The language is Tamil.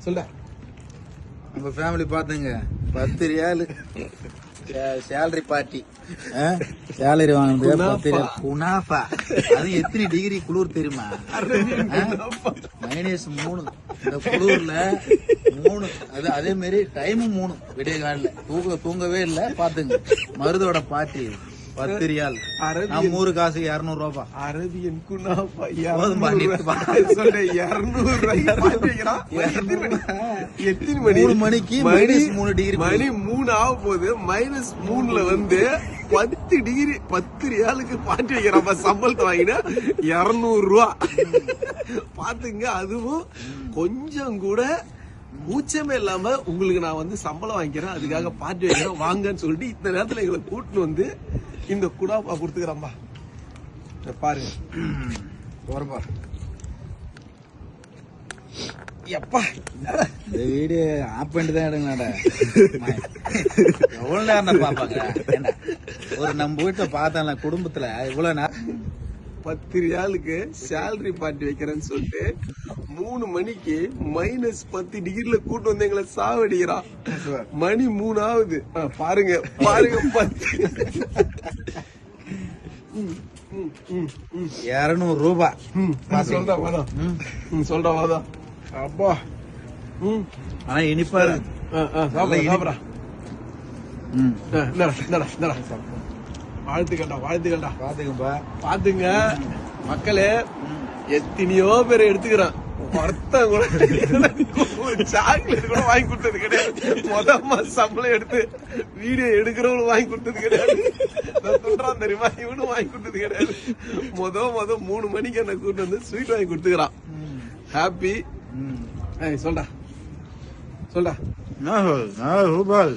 சொல்ல நம்ம ஃபேமிலி பாத்துங்க 10 ரியாலு சேலரி பார்ட்டி சேலரி வாங்கினது 10 ரியால் குனாஃபா. அது எத்தனை டிகிரி குளிர் தெரியுமா? -3. இந்த குளிர்ல 3. அது அதே மாதிரி டைமும் 3 விடிய காலில் தூங்கவே இல்லை. பாத்துங்க மருதோட பார்ட்டி 10 ரியால். நம்ம ஊரு காசு 200 ரூபா. அரபியன் குனாஃபா 200 எத்தனை மணி? 3 மணிக்கு -3 டிகிரி. மணி 3 ஆக போகுது. -3ல வந்து 10 டிகிரி 10 ரியாலுக்கு பாட்டி வைக்கிறப்ப சம்பளத்தை வாங்கினா 200 ரூபா. பாத்துங்க, அதுவும் கொஞ்சம் கூட மூச்சமே இல்லாம உங்களுக்கு நான் வந்து சம்பளம் வாங்கிக்கிறேன், அதுக்காக பாட்டி வைக்கிறேன் வாங்கன்னு சொல்லிட்டு இந்த நேரத்துல எங்களை கூட்டின்னு வந்து இந்த குடாப்பா கொடுத்துக்கிறம்பா. பாருங்க போறப்பா. எப்பா இந்த வீடியோ ஆப் பண்ணிட்டு தான் எடுங்கடா. எவ்வளவு நேரம் பாப்பாங்க? ஒரு நம்ம வீட்டை பார்த்தா குடும்பத்துல இவ்வளவு நேரம் 10 ரியாலுக்கு சேலரி பார்ட்டி வைக்கிறேன்னு சொல்லிட்டு 3 மணிக்கு -10 டிகிரில கூட்டு வந்து எங்களை சாவடிக்கிறான். மணி 3 ஆகுது. பாருங்க பாருங்க 200 ரூபா. சொல்றா வாதா, சொல்றா வாதா. அப்பா ஆனா இனிப்பா சாப்பிடா. வாழ்த்துக்கண்டா வாழ்த்துக்கண்டா. பாத்துக்கப்பா பாத்துங்க மக்களே, எத்தனையோ பேர் எடுத்துக்கிறான். ஒருத்தன் கூட சாக்லேட் கூட வாங்கி கொடுத்தது கிடையாது. மொதல் சம்பளம் எடுத்து வீடியோ எடுக்கிறவங்களும் வாங்கி கொடுத்தது கிடையாது. சொல்றான் தெரியுமா, இவனும் வாங்கி கொடுத்தது கிடையாது. மொத 3 மணிக்கு என்ன கூட்டு வந்து ஸ்வீட் வாங்கி கொடுத்துக்கிறான். ஹாப்பி. சொல்டா சொல்டா. ரூபாய்.